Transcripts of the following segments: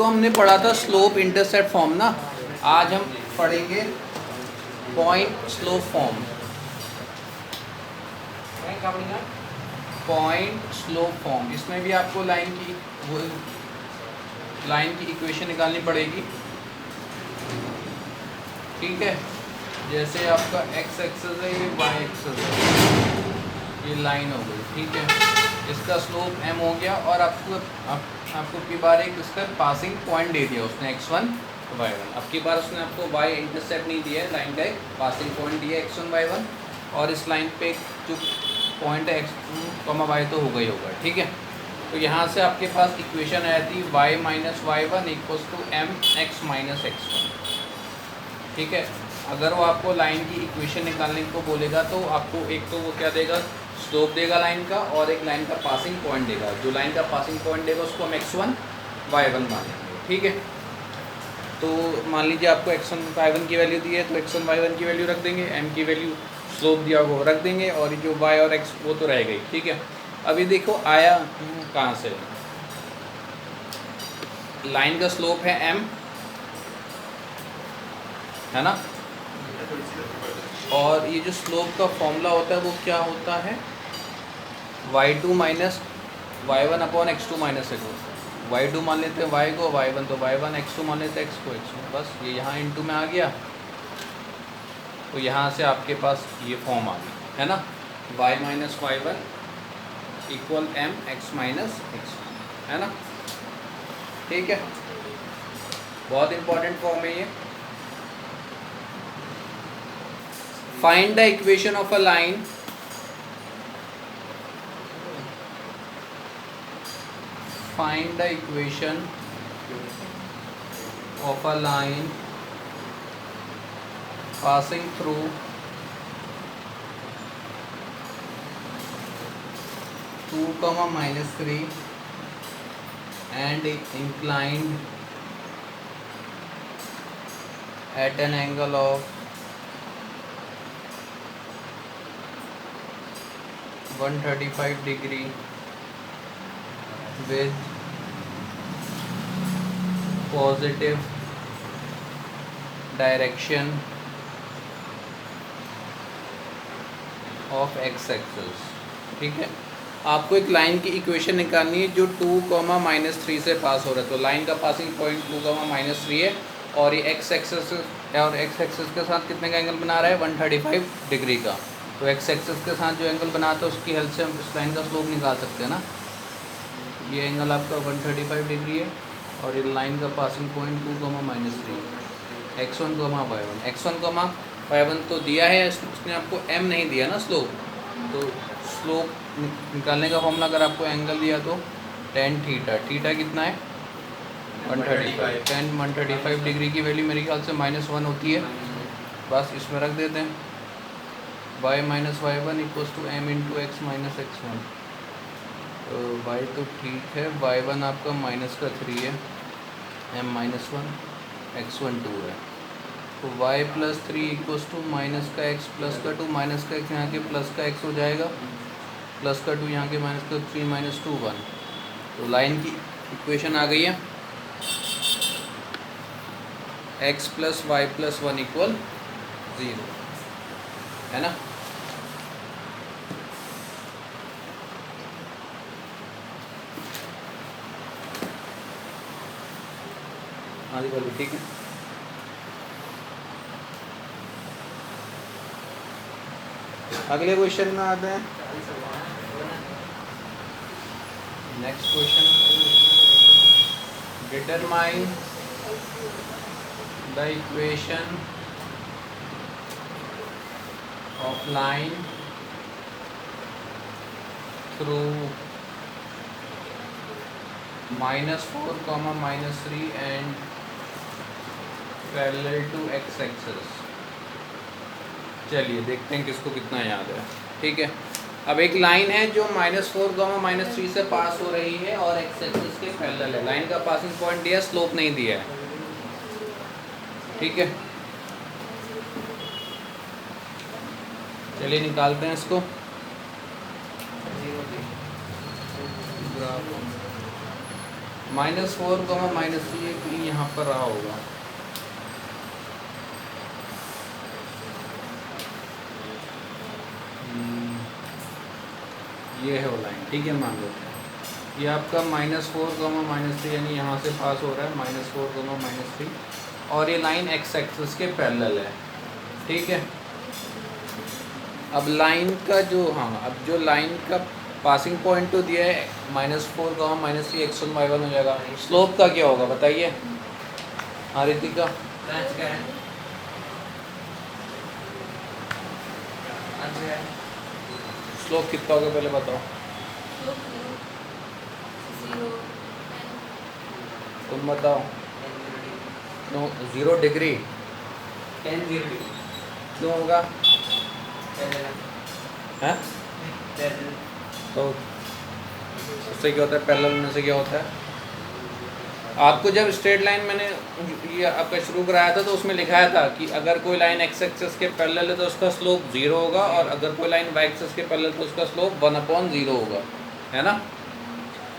को हमने पढ़ा था स्लोप इंटरसेप्ट फॉर्म ना, आज हम पढ़ेंगे point slope form. Point slope form, इसमें भी आपको लाइन की इक्वेशन निकालनी पड़ेगी। ठीक है, जैसे आपका x एक्सिस है, ये y एक्सिस है, ये लाइन हो गई। ठीक है, इसका स्लोप m हो गया और आपको की बार एक इसका पासिंग पॉइंट दे दिया उसने x1 y1। अब की बार उसने आपको y इंटरसेप्ट नहीं दिया है, लाइन का एक पासिंग पॉइंट दिया x1 y1, और इस लाइन पे जो पॉइंट है x y तो होगा ही होगा। ठीक है, तो यहाँ से आपके पास इक्वेशन आई थी y minus y1 equals to m x minus x1। ठीक है, अगर वो आपको लाइन की इक्वेशन निकालने को बोलेगा तो आपको एक तो वो क्या देगा, स्लोप देगा लाइन का, और एक लाइन का पासिंग पॉइंट देगा। जो लाइन का पासिंग पॉइंट देगा उसको हम x1 y1 मानेंगे। ठीक है, तो मान लीजिए आपको x1 y1 की वैल्यू दी है तो x1 y1 की वैल्यू रख देंगे, m की वैल्यू स्लोप दिया वो रख देंगे, और जो y और x वो तो रह गई। ठीक है, अभी देखो आया कहाँ से, लाइन का स्लोप है m, है ना, और ये जो स्लोप का फॉर्मूला होता है वो क्या होता है, y2 minus y1 upon x2 minus x1। y2 मान लेते हैं y को, y1 तो y1, x2 मान लेते हैं x को x1। बस ये यहाँ इनटू में आ गया, तो यहाँ से आपके पास ये फॉर्म आ गई, है ना, y minus y1 equal m x minus x1, है ना। ठीक है, बहुत इंपॉर्टेंट फॉर्म है ये। Find the equation of a line passing through two comma minus 3 and inclined at an angle of 135 degree with positive direction of x axis। ठीक है, आपको एक लाइन की इक्वेशन निकालनी है जो 2 कॉमा माइनस 3 से पास हो रहा है। तो लाइन का पासिंग पॉइंट 2 कॉमा माइनस 3 है, और ये x एक्सिस है, और x एक्सिस के साथ कितने का एंगल बना रहा है, 135 डिग्री का। तो x एक्सिस के साथ जो एंगल बनाता है उसकी हेल्प से हम इस लाइन का स्लोप निकाल सकते हैं ना। ये एंगल आपका 135 डिग्री है, और ये लाइन का passing point 2 comma minus 3, x1 comma y1। x1 comma y1 तो दिया है, उसने आपको m नहीं दिया ना स्लोप। तो स्लोप निकालने का फॉर्मूला अगर आपको एंगल दिया तो tan थीटा, थीटा कितना है 135, tan 135 डिग्री की वैल्यू मेरे ख्याल से -1 होती है। बस इसमें रख देते हैं y minus y1 equals to m into x minus x1। तो y तो ठीक है, y1 आपका माइनस का 3 है, m माइनस 1, x1 2 है। तो y plus 3 equals to minus का x प्लस का 2, माइनस का x यहाँ के प्लस का x हो जाएगा, प्लस का 2 यहाँ के माइनस का 3 माइनस 2 1। तो लाइन की इक्वेशन आ गई है x plus y plus 1 equal 0, है ना। आगे बोलिए, ठीक है। अगले क्वेश्चन में आते हैं। Next question, determine the equation of line through -4 comma -3 and parallel to x axis. चलिए देखते हैं किसको कितना याद है। ठीक है, अब एक लाइन है जो -4 कॉमा -3 से पास हो रही है और x एक्सिस के पैरेलल है। लाइन का पासिंग पॉइंट दिया, स्लोप नहीं दिया है। ठीक है, चलिए निकालते हैं इसको। -4, -3 कहीं यहाँ पर रहा होगा। ये है वो लाइन, ठीक है, मान लेते हैं ये आपका -4, -3 यानी यहाँ से पास हो रहा है -4, -3, और ये लाइन एक्स एक्सिस के पैरेलल है, ठीक है। अब लाइन का जो अब जो लाइन का पासिंग पॉइंट तो दिया है -4, -3 x1 y1 हो जाएगा। स्लोप का क्या होगा बताइए रितिका? स्लोप कितना होगा पहले बताओ? तुम बताओ। 0 डिग्री। 10 डिग्री क्यों होगा? हैं? तो उससे क्या होता है, पैरेलल होने से क्या होता है? आपको जब स्ट्रेट लाइन मैंने ये आपका शुरू कराया था तो उसमें लिखाया था कि अगर कोई लाइन एक्स एक्सिस के पैरेलल है तो उसका स्लोप 0 होगा, और अगर कोई लाइन वाई एक्सिस के पैरेलल तो उसका स्लोप 1/0 होगा, है ना।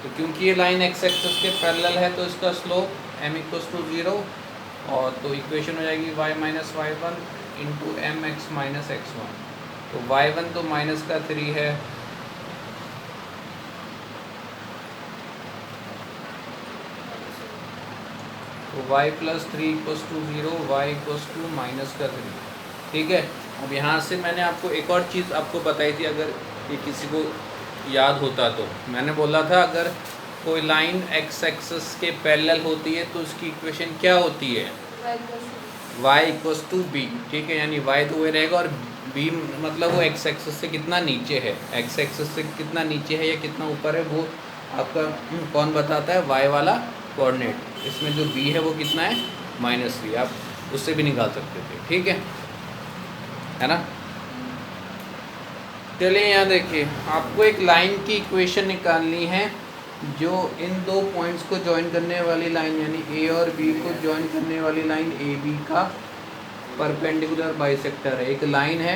तो क्योंकि ये लाइन एक्स एक्सिस के पैरेलल है तो इसका स्लोप m=0, और तो इक्वेशन हो जाएगी y - y1 × mx - x1। तो y1 तो माइनस का 3 है, तो y + 3 = 0, y = -3, ठीक है। अब यहाँ से मैंने आपको एक और चीज़ आपको बताई थी, अगर ये किसी को याद होता तो मैंने बोला था अगर कोई लाइन x एक्सिस के पैरेलल होती है तो उसकी इक्वेशन क्या होती है? y = b, ठीक है, यानी y तो वही रहेगा और b मतलब वो x एक्सिस से कितना नीचे है, x एक्सिस से कितना नीचे है या कितना ऊपर है वो आपका कौन बताता है? y वाला कोऑर्डिनेट। इसमें जो b है वो कितना है? -3। आप उससे भी निकाल सकते थे, ठीक है ना। चलिए यहाँ देखिए, आपको एक लाइन की इक्वेशन निकालनी है जो इन दो पॉइंट्स को ज्वाइन करने वाली लाइन यानी ए और बी को ज्वाइन करने वाली लाइन ए बी का परपेंडिकुलर बाइसेक्टर है। एक लाइन है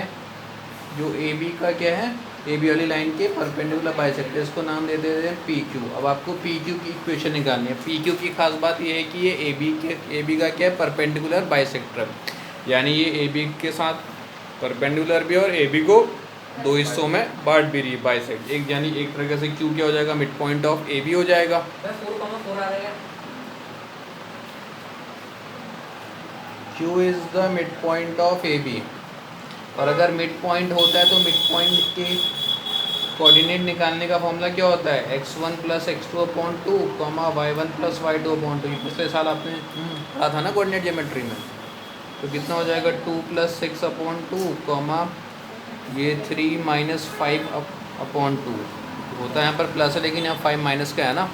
जो ए बी का क्या है, ए बी वाली लाइन के परपेंडिकुलर बाइसेक्टर, इसको नाम दे देते हैं पी क्यू। अब आपको पी क्यू की इक्वेशन निकालनी है। पी क्यू की खास बात ये है कि ये ए बी का क्या है, परपेंडिकुलर बाइसेक्टर, यानी ये ए बी के साथ परपेंडिकुलर भी और ए बी को दो हिस्सों में बांट भी रही है बाइसेक्ट, एक यानी एक तरीके से क्यू क्या हो जाएगा, mid point of A B हो जाएगा। 4,4 आ रहा है। Q is the mid point of A B, और अगर मिड पॉइंट होता है तो मिड पॉइंट के कोऑर्डिनेट निकालने का फॉर्मूला क्या होता है? x1 + x2/2, y1 + y2/2। ये पिछले साल आपने पढ़ा था ना कोऑर्डिनेट ज्योमेट्री में। तो कितना हो जाएगा? 2 + 6/2, ये 3 - 5/2 होता है, यहाँ पर प्लस है लेकिन यहाँ 5 माइनस का है ना,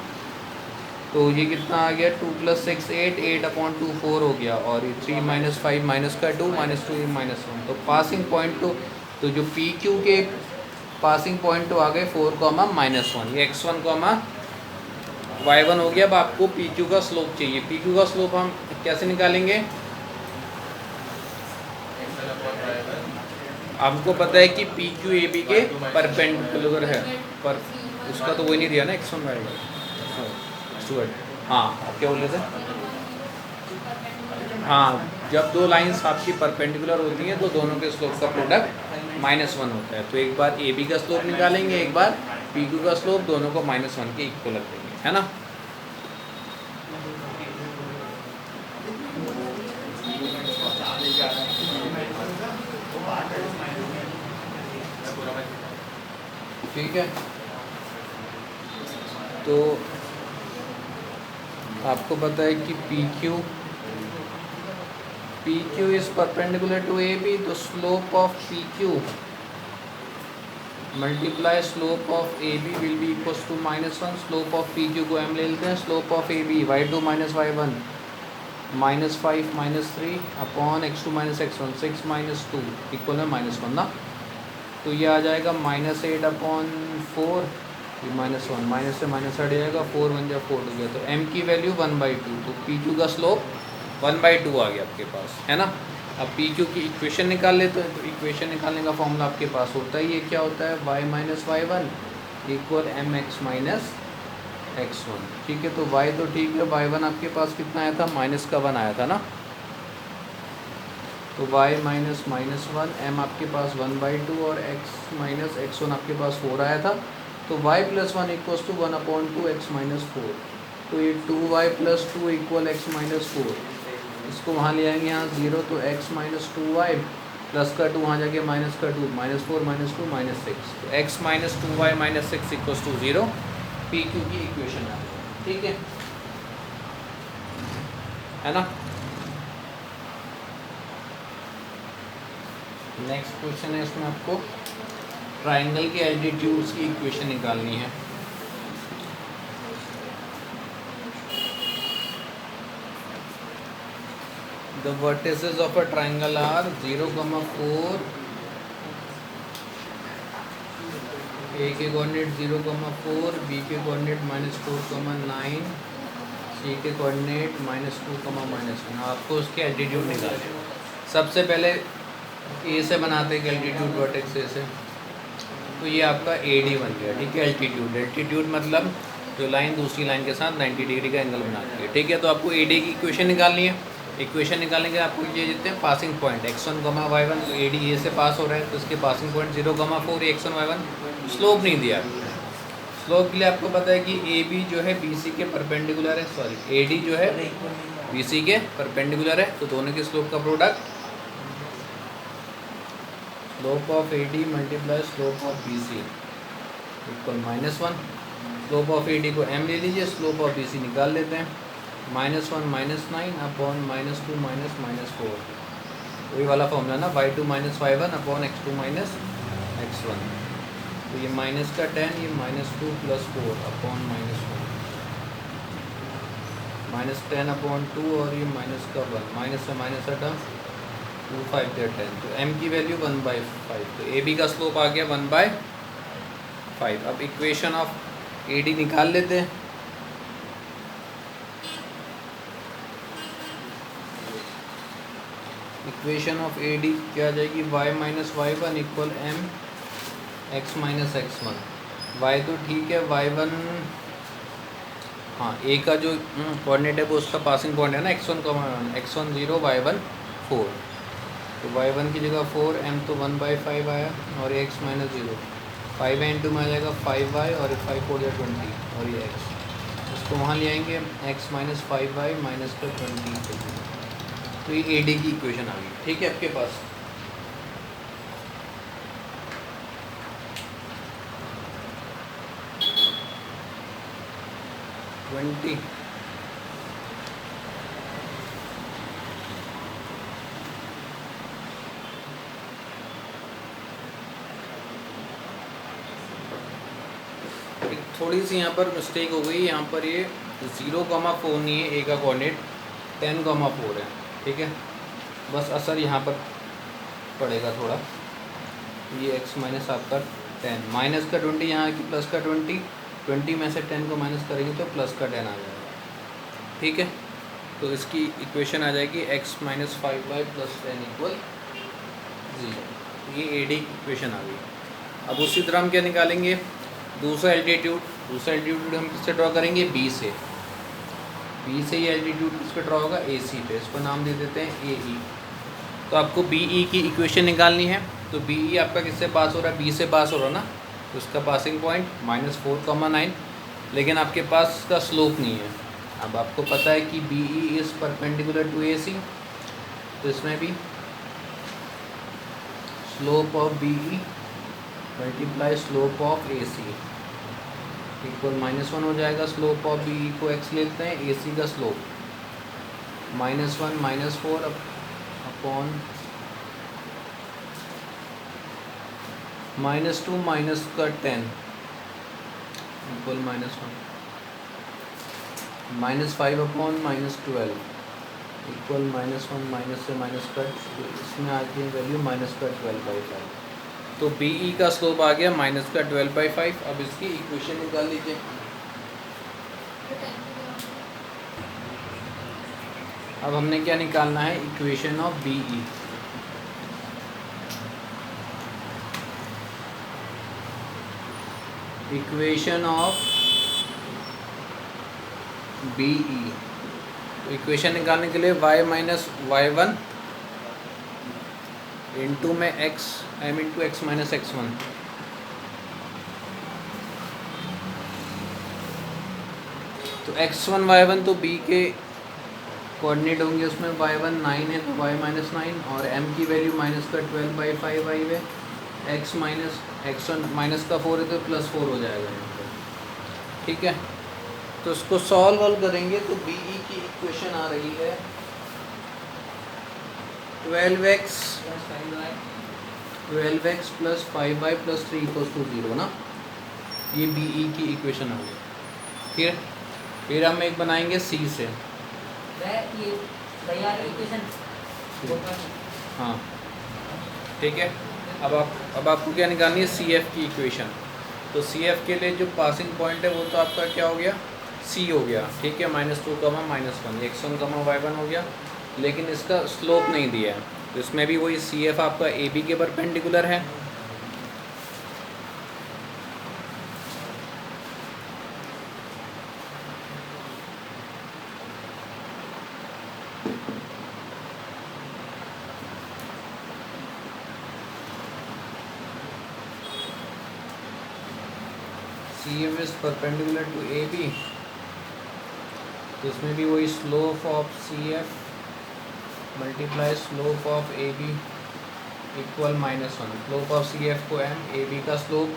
तो ये कितना आ गया? 2 + 6 8, 8/2 4 हो गया, और ये 3 - 5 माइनस का 2 -2 -1। तो पासिंग पॉइंट तो जो पी क्यू के पासिंग पॉइंट तो आ गए 4, -1, ये x1, y1 हो गया। अब आपको पी क्यू का स्लोप चाहिए। पी क्यू का स्लोप हम कैसे निकालेंगे? आपको पता है कि पी क्यू ए बी के परपेंडिकुलर है, पर उसका तो वही नहीं दिया ना, x1 y1। हाँ, आप क्या बोल रहे थे? हाँ, जब दो लाइंस आपकी परपेंडिकुलर होती हैं तो दोनों के स्लोप का प्रोडक्ट -1 होता है। तो एक बार ए बी का स्लोप निकालेंगे, एक बार पी क्यू का स्लोप, दोनों को -1 के इक्वल रख देंगे, है ना। ठीक है, तो आपको पता है कि P Q is perpendicular to A B, तो slope of P Q multiply slope of A B will be equals to -1। Slope of P Q को हम ले लेते हैं, slope of A B y2 - y1 -5 -3 x2 - x1 6 - 2 equal है -1 ना। तो ये आ जाएगा -8/4, ये -1 माइनस से माइनस हट जाएगा, 4 1 4 हो गया, तो m की वैल्यू 1/2, तो पी क्यू का स्लोप 1/2 आ गया आपके पास, है ना। अब पी क्यू की इक्वेशन निकाल लेते हैं, तो इक्वेशन निकालने का फॉर्मूला आपके पास होता है, ये क्या होता है? y - y1 = mx - x1। ठीक है, तो y तो ठीक है, y1 आपके पास कितना आया था, -1 आया था ना, तो y minus minus one, m आपके पास 1/2 और x माइनस x1 आपके पास 4 आया था, तो y + 1 = 1/2 x माइनस 4। तो ये 2y + 2 = x माइनस 4, इसको वहाँ ले आएंगे यहाँ 0, तो x माइनस 2y प्लस का 2 वहाँ जाके माइनस का 2, -4 -2 -6, तो x minus 2y minus 6 = 0, P Q की इक्वेशन आ गई। ठीक है ना। नेक्स्ट क्वेश्चन है, इसमें आपको ट्राइंगल के एल्टीट्यूड्स की इक्वेशन निकालनी है। The vertices of a triangle are 0, 4, A के कोऑर्डिनेट 0, 4, B के कोऑर्डिनेट -4, 9, C के कोऑर्डिनेट -2, -1। आपको उसके एल्टीट्यूड निकालने। सबसे पहले ए से बनाते हैं एल्टीट्यूड वर्टेक्स ए से, तो ये आपका AD बन गया। ठीक है, एल्टीट्यूड मतलब जो लाइन दूसरी लाइन के साथ 90 डिग्री का एंगल बनाती है। ठीक है, तो आपको AD की इक्वेशन निकालनी है। इक्वेशन निकालने के आपको ये देते हैं पासिंग पॉइंट x1, y1, तो AD ए से पास हो रहा है, तो इसके passing point 0, 4 x1, y1। Slope नहीं दिया, स्लोप के लिए आपको पता है कि AB जो है BC के परपेंडिकुलर है, सॉरी AD जो है BC के परपेंडिकुलर है, तो दोनों के स्लोप का product slope of AD × slope of BC = -1। Slope of AD को m ले लीजिए, स्लोप ऑफ BC निकाल लेते हैं, -1 -9 अपॉन -2 -4, वही वाला फॉर्मूला ना, y2 - y1 upon x2 - x1। तो ये माइनस का 10, ये -2 + 4 अपॉन -1, -10 अपॉन 2 और ये माइनस का 1, माइनस से माइनस हटा 2 5 10, तो m की वैल्यू 1/5, तो AB का स्लोप आ गया 1/5। अब इक्वेशन ऑफ AD निकाल लेते हैं। इक्वेशन ऑफ AD क्या आ जाएगी, y - y1 = m x - x1। y तो ठीक है, y1 हाँ A का जो कोऑर्डिनेट है वो उसका पासिंग पॉइंट है ना, x1, x1 0, y1 4, तो y1 की जगह 4, m तो 1/5 आया, और x - 0, 5 × में आ जाएगा 5y, और 5 4 या 20, और ये x, इसको वहाँ ले आएंगे, x - 5y -20, तो ये AD की इक्वेशन आ गई। ठीक है, आपके पास ट्वेंटी थोड़ी सी यहाँ पर मिस्टेक हो गई, यहाँ पर ये 0, 4 नहीं है, A का कोऑर्डिनेट 10, 4 है। ठीक है, बस असर यहाँ पर पड़ेगा थोड़ा, ये x माइनस आपका 10, माइनस का 20 यहाँ की प्लस का 20, 20 में से 10 को माइनस करेंगे तो प्लस का 10 आ जाएगा। ठीक है, तो इसकी इक्वेशन आ जाएगी x - 5y + 10 = 0। ये AD की इक्वेशन आ गई। अब उसी तरह हम क्या निकालेंगे, दूसरा एल्टीट्यूड हम किससे ड्रॉ करेंगे, B से। B से ये एल्टीट्यूड किस पे ड्रॉ होगा, AC पे, इसको नाम दे देते हैं AE। तो आपको BE की इक्वेशन निकालनी है, तो BE आपका किससे पास हो रहा है, B से पास हो रहा है ना, तो उसका पासिंग पॉइंट -4, 9, लेकिन आपके पास इसका स्लोप नहीं है। अब आपको पता है कि BE is perpendicular to AC, तो इसमें भी slope of BE × slope of AC = -1 हो जाएगा। स्लोप ऑफ BE को x लेते हैं, AC का स्लोप -1 -4 अपॉन -2 माइनस का 10 = -1, -5 अपॉन -12 = -1, माइनस से माइनस कट, तो इसमें आ गई वैल्यू -12/5। तो BE का स्लोप आ गया -12/5। अब इसकी इक्वेशन निकाल लीजिए। अब हमने क्या निकालना है, equation of BE। Equation of B E. तो इक्वेशन निकालने के लिए y minus y one into में x m into x minus x one. तो x1 y1 तो b के कोऑर्डिनेट होंगे, उसमें y1 9 है तो y माइनस 9 और m की वैल्यू माइनस का 12/5 आई है। x माइनस x1 माइनस का 4 है तो प्लस 4 हो जाएगा यहाँ पर। ठीक है, तो इसको सॉल्व करेंगे तो बी ई की इक्वेशन आ रही है 12x plus 5y plus 3 equals to 0 ना, ये बी ई की इक्वेशन आ गई। ठीक है, फिर हम एक बनाएंगे सी से। ये तैयार इक्वेशन। हाँ ठीक है, अब आपको क्या निकालनी है, सी एफ की इक्वेशन। तो सी एफ के लिए जो पासिंग पॉइंट है वो तो आपका क्या हो गया, सी हो गया। ठीक है, -2 -1 x1 y1 हो गया, लेकिन इसका स्लोप नहीं दिया है, तो इसमें भी वही सी एफ आपका ए बी के परपेंडिकुलर है। C F is perpendicular to A B, तो इसमें भी वही slope of C F multiply slope of A B equal -1। Slope of C F को m, ए बी का slope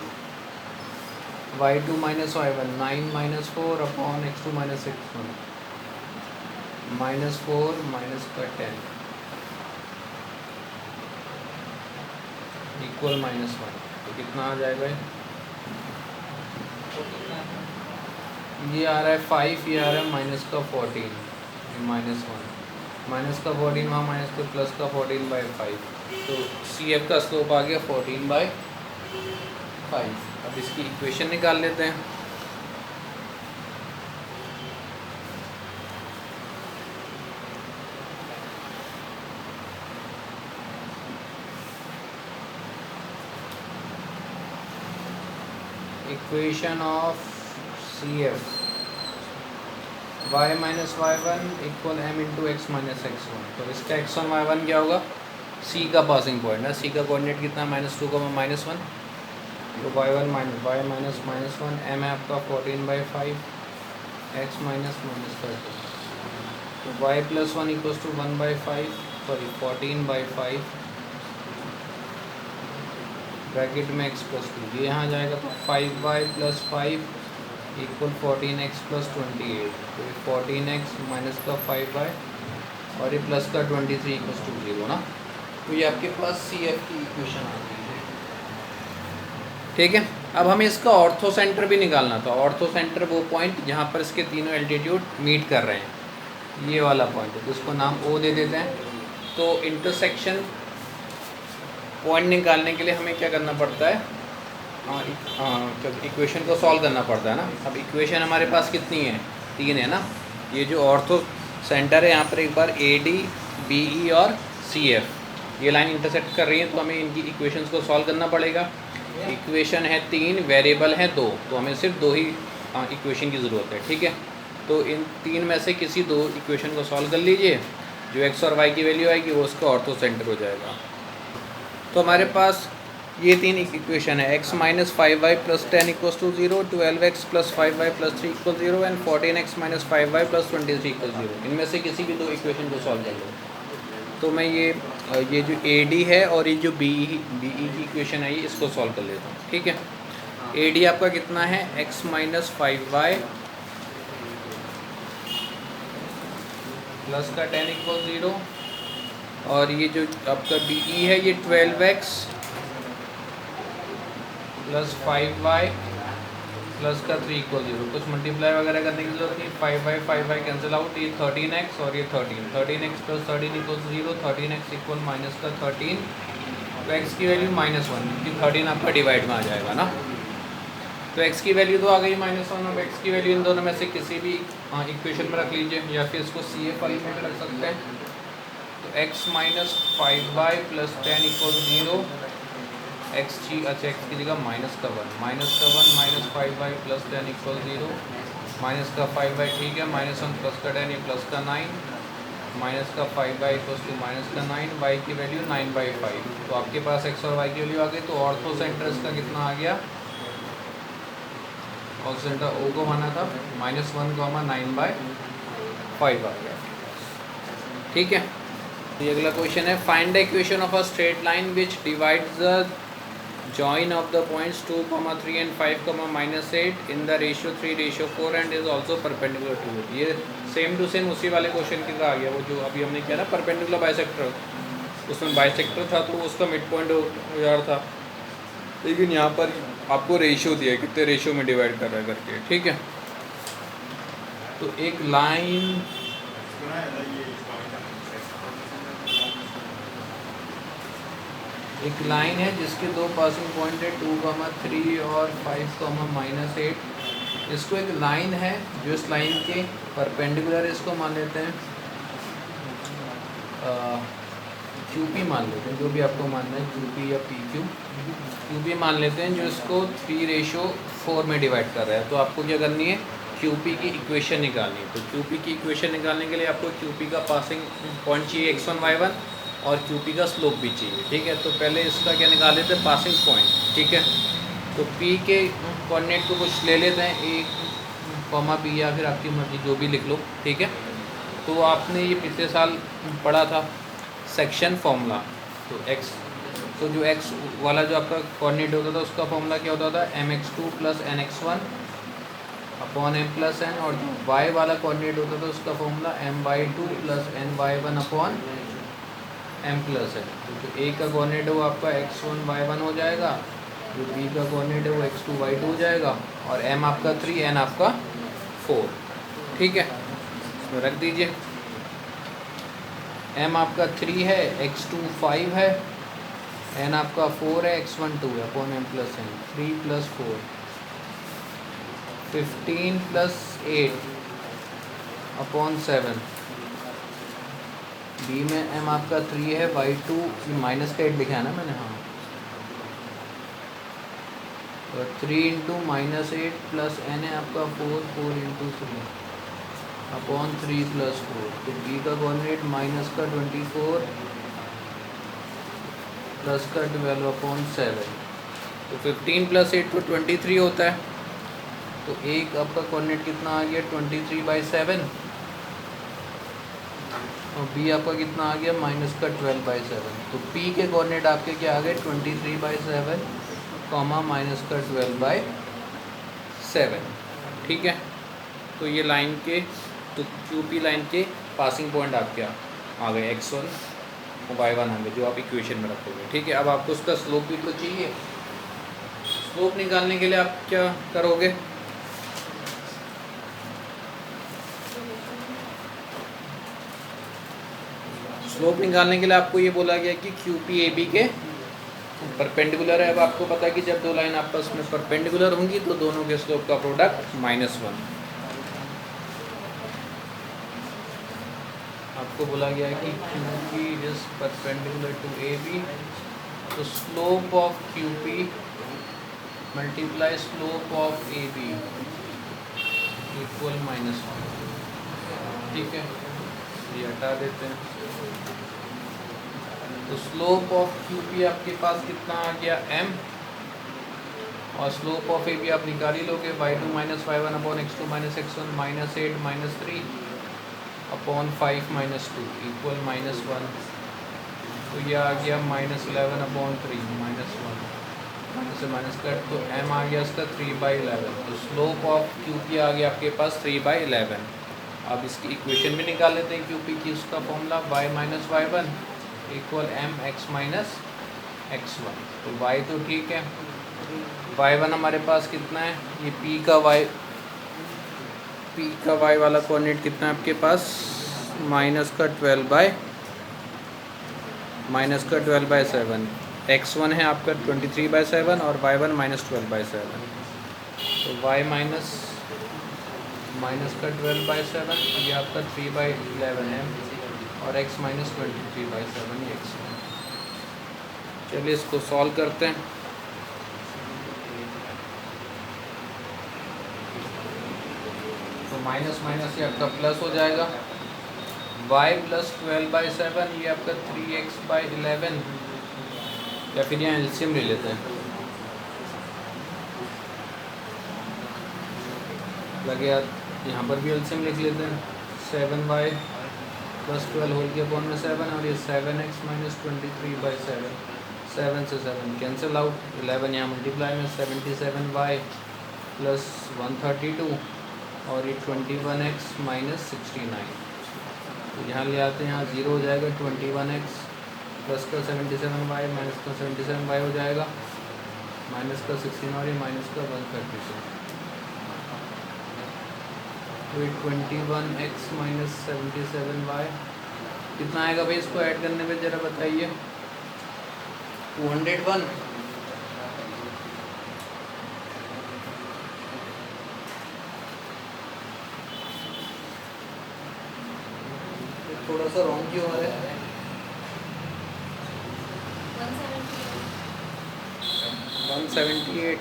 y2 minus y1 9 minus 4 upon x2 minus x1 -4 minus का 10 equal -1। तो कितना आ जाएगा ये आ रहा है 5, ये आ रहा है माइनस का 14, -1 माइनस का 14 वहाँ माइनस का प्लस का 14/5, तो सी एफ का स्लोप आ गया 14/5। अब इसकी इक्वेशन निकाल लेते हैं। Equation of C F y minus y1 equal m into x minus x1। तो इसका x1 y1 क्या होगा, c का पासिंग पॉइंट है, c का कोऑर्डिनेट कितना -2 -1, तो y1 minus y minus -1 m है आपका 14/5 x माइनस -13, तो y plus 1 equals to 1/5 sorry 14/5 bracket में x प्लस 2, ये यहाँ जाएगा तो 5y plus 5 equal 14x plus 28, तो 14x माइनस का 5y और ये प्लस का 23 इक्वल्स टू 0 ना, तो ये आपके पास सी एफ की इक्वेशन आ गई है। ठीक है, अब हमें इसका ऑर्थो सेंटर भी निकालना था। ऑर्थो सेंटर वो पॉइंट जहाँ पर इसके तीनों एल्टीट्यूड मीट कर रहे हैं, ये वाला पॉइंट है, जिसको नाम O दे देते हैं। तो इंटरसेक्शन पॉइंट निकालने के लिए हमें क्या करना पड़ता है, इक्वेशन को सॉल्व करना पड़ता है ना। अब इक्वेशन हमारे पास कितनी है, 3 है ना। ये जो ऑर्थो सेंटर है यहाँ पर एक बार ए डी बी ई और सी एफ ये लाइन इंटरसेक्ट कर रही है, तो हमें इनकी इक्वेशंस को सॉल्व करना पड़ेगा। इक्वेशन है 3, वेरिएबल है 2, तो हमें सिर्फ 2 ही इक्वेशन की ज़रूरत है। ठीक है, तो इन 3 में से किसी 2 इक्वेशन को सॉल्व कर लीजिए, जो एक्स और वाई की वैल्यू आएगी वो उसका ऑर्थो सेंटर हो जाएगा। तो हमारे पास ये 3 इक्वेशन है, x minus 5y plus 10 equals to 0, 12x plus 5y plus 3 equal 0 and 14x minus 5y plus 23 equal 0। इनमें से किसी भी 2 इक्वेशन को सॉल्व कर लो। तो मैं ये जो ए डी है और ये जो बी ई की इक्वेशन है, ये इसको सॉल्व कर लेता हूँ। ठीक है, ए डी आपका कितना है, x माइनस 5y प्लस का 10 इक्वल 0, और ये जो आपका बी ई है ये 12x प्लस 5y प्लस का 3 इक्वल 0। कुछ मल्टीप्लाई वगैरह करने की जरूरत नहीं, 5y कैंसिल आउट, ये 13x और ये 13x plus 13 equal 0, 13x equal minus का 13, तो x की वैल्यू -1, क्योंकि 13 आपका डिवाइड में आ जाएगा ना। तो x की वैल्यू तो आ गई -1। अब x की वैल्यू इन दोनों में से किसी भी इक्वेशन में रख लीजिए, या फिर इसको सी एफ वाली में रख सकते हैं। तो x minus 5y plus 10 equal 0, x की जगह -1 minus 5y plus 10 equal 0, minus का 5/, ठीक है, -1 प्लस का 10 ये प्लस का 9, माइनस का 5/, इक्वल्स टू माइनस का 9, y की वैल्यू 9/5। तो आपके पास x और y की वैल्यू आ गई। तो ऑर्थो सेंटर इसका कितना आ गया, ऑर्थो सेंटर O को माना था -1, 9/5 आ गया, ठीक है। ये अगला क्वेश्चन है, find the equation of a straight line which divides the join of the points 2, 3 and 5, -8 in the ratio 3:4 and is also perpendicular to it। ये सेम टू सेम उसी वाले क्वेश्चन की तरह आ गया, वो जो अभी हमने किया ना परपेंडिकुलर बाइसेक्टर, उसमें बाइसेक्टर था तो उसका मिड पॉइंट यार था, लेकिन यहाँ पर आपको रेशियो दिया है कितने रेशियो में डिवाइड कर रहा है करके, ठीक है। तो एक लाइन है जिसके दो पासिंग पॉइंट है 2, 3 और 5, -8। इसको एक लाइन है जो इस लाइन के परपेंडिकुलर, इसको मान लेते हैं QP मान लेते हैं, जो भी आपको मानना है QP या PQ, QP मान लेते हैं, जो इसको 3:4 में डिवाइड कर रहा है। तो आपको क्या करनी है, QP की इक्वेशन निकालनी है। तो QP की इक्वेशन निकालने के लिए आपको QP का पासिंग पॉइंट चाहिए x1, y1 और QP का स्लोप भी चाहिए, ठीक है। तो पहले इसका क्या निकाल लेते हैं, पासिंग पॉइंट, ठीक है। तो P के कोऑर्डिनेट को कुछ ले लेते हैं, A, B या फिर आपकी मर्जी जो भी लिख लो, ठीक है। तो आपने ये पिछले साल पढ़ा था सेक्शन फॉर्मूला। तो x, तो जो x वाला जो आपका कोऑर्डिनेट होता था उसका फॉर्मूला क्या होता था, mx2 + nx1 upon m + n, और जो y वाला कोऑर्डिनेट होता था उसका formula m/2 + ny1 upon m + n। तो जो a का कोऑर्डिनेट है वो आपका x1 y1 हो जाएगा, जो b का कोऑर्डिनेट है वो x2 y2 हो जाएगा, और m आपका 3, n आपका 4, ठीक है। इसमें रख दीजिए, m आपका 3 है, x2 5 है, n आपका 4 है, x1 2 है, upon m + n, 3 + 4 15 + 8 upon 7। B में m आपका 3 है, y2 माइनस का 8 लिखा है ना मैंने, हाँ। तो 3 × -8 + n है आपका 4, 4 × 3 अपॉन 3 + 4। तो b का कोऑर्डिनेट माइनस का 24 प्लस का 12 अपॉन 7। तो 15 + 8 तो 23 होता है। तो एक आपका कोऑर्डिनेट कितना आ गया, 23/7, और b आपका कितना आ गया, -12/7। तो p के कोऑर्डिनेट आपके क्या आ गए, 23/7, -12/7, ठीक है। तो ये लाइन के, तो QP लाइन के पासिंग पॉइंट आपके आ गए x1 और y1 आ गए, जो आप इक्वेशन में रखोगे, ठीक है। अब आपको उसका स्लोप भी तो चाहिए। स्लोप निकालने के लिए आप क्या करोगे, स्लोप निकालने के लिए आपको ये बोला गया कि QP AB के परपेंडिकुलर है। अब आपको पता है कि जब दो लाइन आपस में परपेंडिकुलर होंगी तो दोनों के स्लोप का प्रोडक्ट -1। आपको बोला गया है कि QP is perpendicular to AB, तो slope of QP multiply slope of AB equal -1, ठीक है। ये हटा देते हैं। तो स्लोप ऑफ QP आपके पास कितना आ गया, m, और स्लोप ऑफ AB आप निकाल ही लोगे, y2 - y1 upon x2 - x1 -8 - 3 upon 5 - 2 equal -1। तो ये आ गया -11 अपॉन 3 -1, माइनस से माइनस कट, तो m आ गया इसका 3/11। तो स्लोप ऑफ QP आ गया आपके पास 3/11। अब इसकी इक्वेशन भी निकाल लेते हैं QP की, उसका formula y - y1 equal mx - x1। तो y तो ठीक है, y1 हमारे पास कितना है, ये P का y वाला कोऑर्डिनेट कितना है आपके पास, -12/7, x1 है आपका 23/7 और y1 -12/7। तो y -12/7 ये आपका 3/11 है, और x -23/7 ये x। चलिए इसको सॉल्व करते हैं। माइनस माइनस ये आपका प्लस हो जाएगा, y प्लस 12/7 ये आपका 3x/11, या फिर यहाँ एलसीएम ले लेते हैं, लगे यार यहाँ पर भी एलसीएम लिख लेते हैं। 7y प्लस 12 होल के अपॉन में 7, और ये 7x माइनस 23/7, 7 से 7 कैंसिल आउट, 11 यहाँ मल्टीप्लाई में 77y प्लस 132, और ये 21x माइनस 69, तो यहाँ ले आते हैं, यहाँ 0 हो जाएगा, 21x प्लस का 77y माइनस का 77y हो जाएगा, माइनस का 16 और ये माइनस का 132, तो ये 21x माइनस 77y कितना आएगा भाई, इसको ऐड करने पे ज़रा बताइए। 201, थोड़ा सा रॉन्ग क्यों आ रहा है? 178,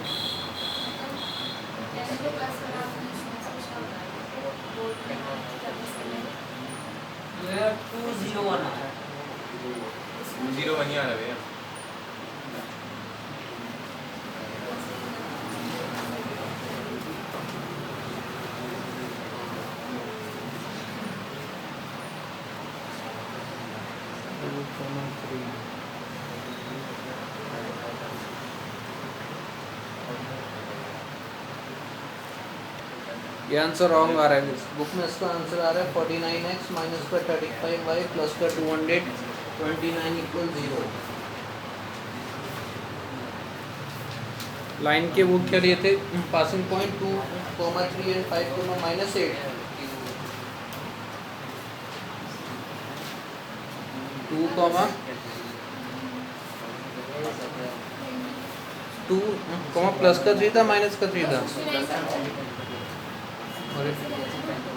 मेरा 201 आ रहा है। 201 ही आ रहा है भैया। ये आंसर रॉन्ग आ रहा है, बुक में इसका आंसर आ रहा है 49x माइनस का 35y प्लस का 229 इक्वल 0। लाइन के वो क्या लिए थे, पासिंग पॉइंट 2, 3 एंड 5, -8, 2, प्लस का 3 था, माइनस का 3 था, और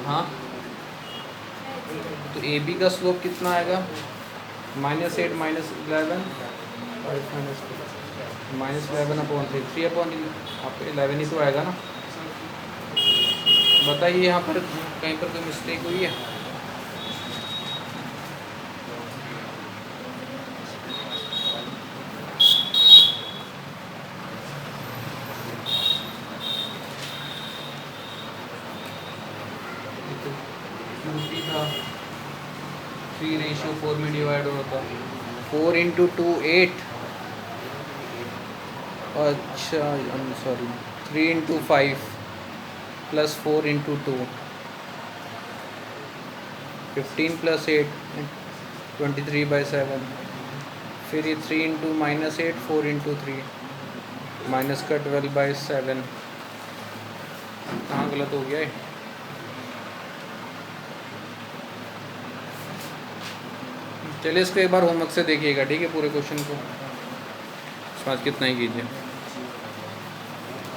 हाँ, तो ए बी का स्लोप कितना आएगा, -8 -11 और -11 अपॉन 3 अपॉन आपका 11 ही तो आएगा ना। बताइए यहाँ पर कहीं पर कोई मिस्टेक हुई है? QP था 3:4 में डिवाइड होता, 4 × 2 8, अच्छा सॉरी 3 × 5 प्लस 4 × 2 15 प्लस 8 23/7, फिर ये 3 × -8 4 × 3 माइनस का 12/7, कहाँ गलत हो गया है? चलिए इसको एक बार होमवर्क से देखिएगा, ठीक है, पूरे क्वेश्चन को समझ कितना ही कीजिए।